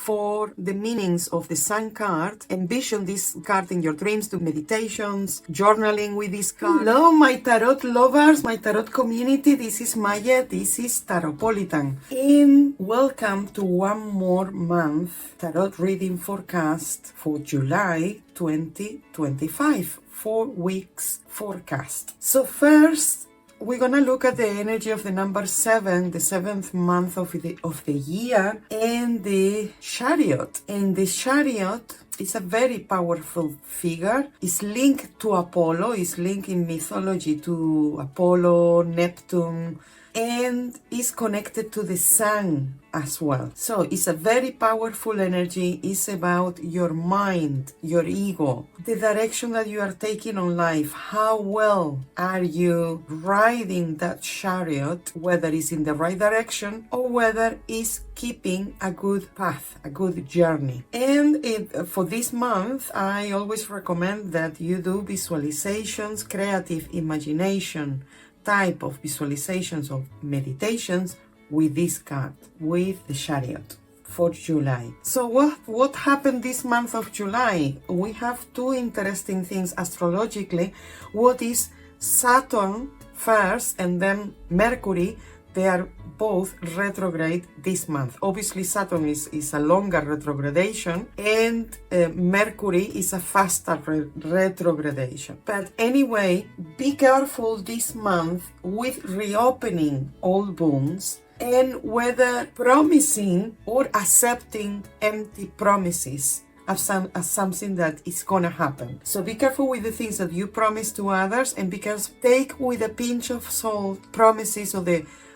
for the meanings of the Sun card. Envision this card in your dreams, do meditations, journaling with this card. Hello, my tarot lovers, my tarot community. This is Maje, this is Tarotpolitan. And welcome to one more month tarot reading forecast for July 2025. 4 weeks forecast. So first, we're gonna look at the energy of the number 7, the 7th month of the year, and the Chariot. And the Chariot is a very powerful figure. It's linked to Apollo, it's linked in mythology to Apollo, Neptune, and is connected to the Sun as well. So it's a very powerful energy. It's about your mind, your ego, the direction that you are taking on life. How well are you riding that chariot, whether it's in the right direction or whether it's keeping a good path, a good journey. And for this month, I always recommend that you do visualizations, creative imagination type of visualizations of meditations with this card, with the Chariot for July. So what happened this month of July? We have two interesting things astrologically. What is Saturn first and then Mercury? They are both retrograde this month. Obviously, Saturn is a longer retrogradation and Mercury is a faster retrogradation. But anyway, be careful this month with reopening old wounds and whether promising or accepting empty promises as something that is gonna happen. So be careful with the things that you promise to others, and because take with a pinch of salt promises of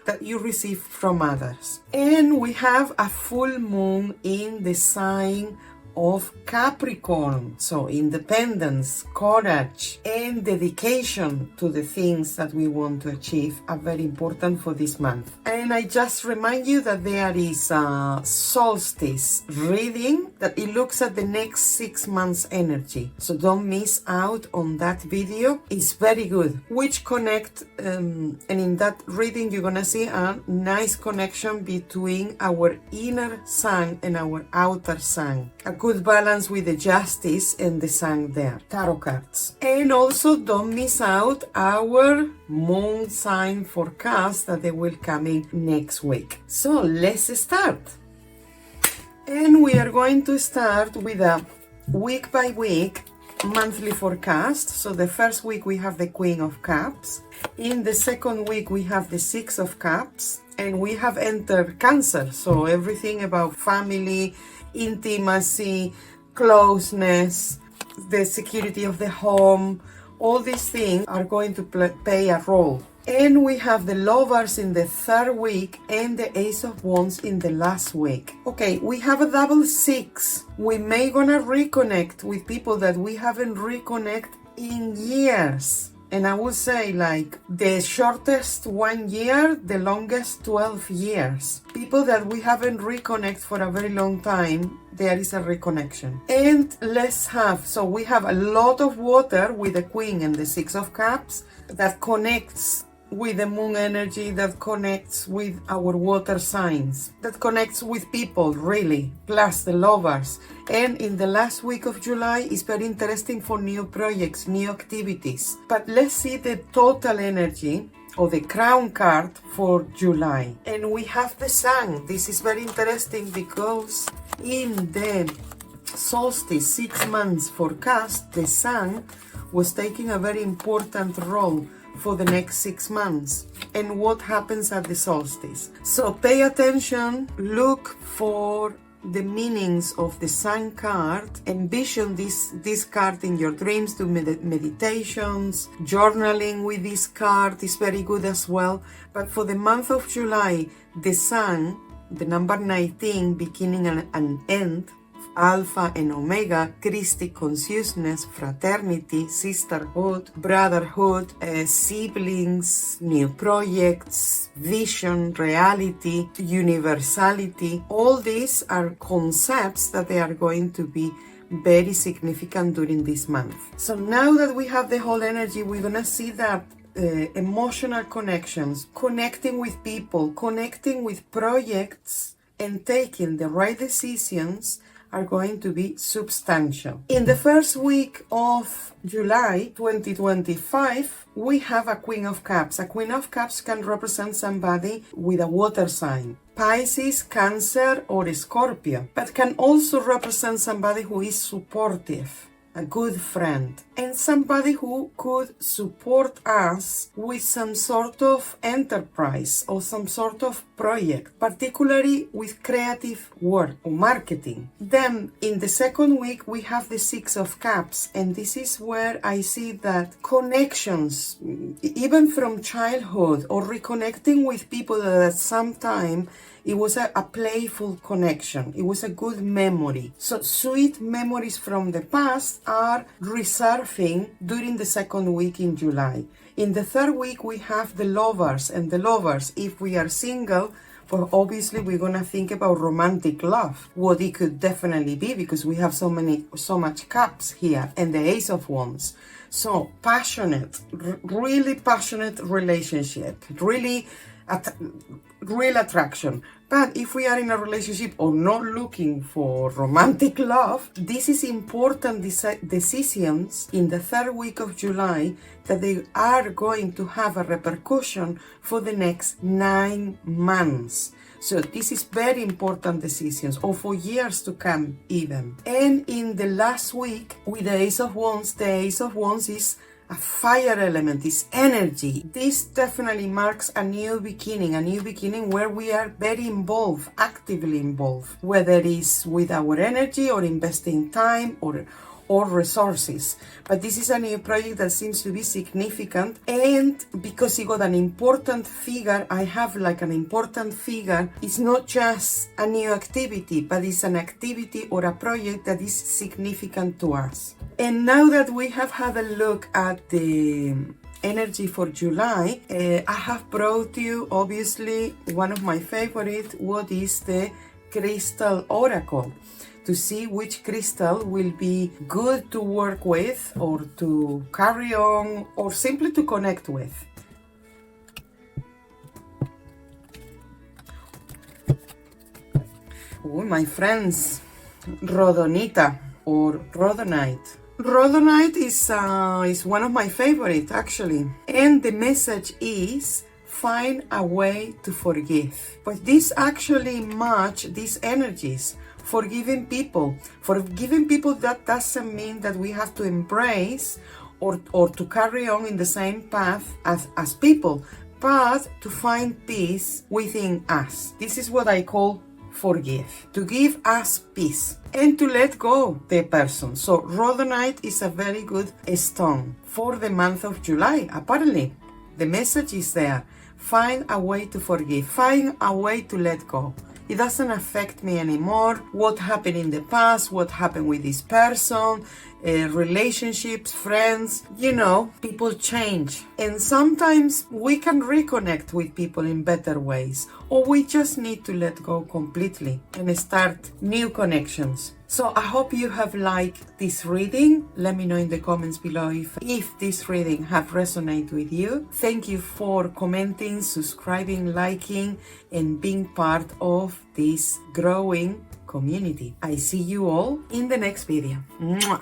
that you receive from others. And we have a full moon in the sign of Capricorn. So independence, courage, and dedication to the things that we want to achieve are very important for this month. And I just remind you that there is a solstice reading that it looks at the next 6 months energy. So don't miss out on that video. It's very good. Which connect, and in that reading you're gonna see a nice connection between our inner sun and our outer sun. A good balance with the justice and the sun there, tarot cards. And also don't miss out our moon sign forecast that they will come in next week. So let's start. And we are going to start with a week by week monthly forecast. So the first week we have the Queen of Cups. In the second week we have the Six of Cups, and we have entered Cancer. So everything about family, intimacy, closeness, the security of the home, all these things are going to play a role. And we have the Lovers in the third week and the Ace of Wands in the last week. Okay, we have a double 6. We may gonna reconnect with people that we haven't reconnected in years. And I would say like the shortest 1 year, the longest 12 years. People that we haven't reconnected for a very long time, there is a reconnection. And so we have a lot of water with the Queen and the Six of Cups that connects with the moon energy, that connects with our water signs, that connects with people really, plus the Lovers. And in the last week of July is very interesting for new projects, new activities. But let's see the total energy or the crown card for July. And we have the Sun. This is very interesting because in the solstice 6 months forecast, the Sun was taking a very important role for the next 6 months and what happens at the solstice. So pay attention, look for the meanings of the Sun card, envision this card in your dreams, do meditations, journaling with this card is very good as well. But for the month of July, the Sun, the number 19, beginning and end, Alpha and Omega, Christic consciousness, fraternity, sisterhood, brotherhood, siblings, new projects, vision, reality, universality. All these are concepts that they are going to be very significant during this month. So now that we have the whole energy, we're gonna see that emotional connections, connecting with people, connecting with projects and taking the right decisions are going to be substantial. In the first week of July 2025, we have a Queen of Cups. A Queen of Cups can represent somebody with a water sign, Pisces, Cancer, or Scorpio, but can also represent somebody who is supportive, a good friend, and somebody who could support us with some sort of enterprise or some sort of project, particularly with creative work or marketing. Then in the second week, we have the Six of Cups, and this is where I see that connections, even from childhood, or reconnecting with people that at some time it was a playful connection. It was a good memory. So sweet memories from the past are resurfing during the second week in July. In the third week, we have the Lovers. And the Lovers, if we are single, well, obviously we're going to think about romantic love. What it could definitely be, because we have so much cups here. And the Ace of Wands. So passionate, really passionate relationship. Really real attraction. But if we are in a relationship or not looking for romantic love, this is important decisions in the third week of July that they are going to have a repercussion for the next 9 months. So this is very important decisions, or for years to come even. And in the last week with the Ace of Wands is a fire element, is energy. This definitely marks a new beginning where we are very involved, actively involved, whether it's with our energy or investing time or resources. But this is a new project that seems to be significant, and because it got an important figure, I have like an important figure. It's not just a new activity, but it's an activity or a project that is significant to us. And now that we have had a look at the energy for July, I have brought you obviously one of my favorite, what is the Crystal Oracle, to see which crystal will be good to work with or to carry on or simply to connect with. Oh, my friends, Rhodonita or Rhodonite. Rhodonite is one of my favorites actually, and the message is find a way to forgive. But this actually match these energies. Forgiving people, that doesn't mean that we have to embrace or to carry on in the same path as people, but to find peace within us. This is what I call forgive, to give us peace and to let go the person. So Rhodonite is a very good stone for the month of July. Apparently the message is there: find a way to forgive, find a way to let go. It doesn't affect me anymore. What happened in the past, what happened with this person, relationships, friends, people change. And sometimes we can reconnect with people in better ways, or we just need to let go completely and start new connections. So I hope you have liked this reading. Let me know in the comments below if this reading have resonated with you. Thank you for commenting, subscribing, liking, and being part of this growing community. I see you all in the next video. Mwah.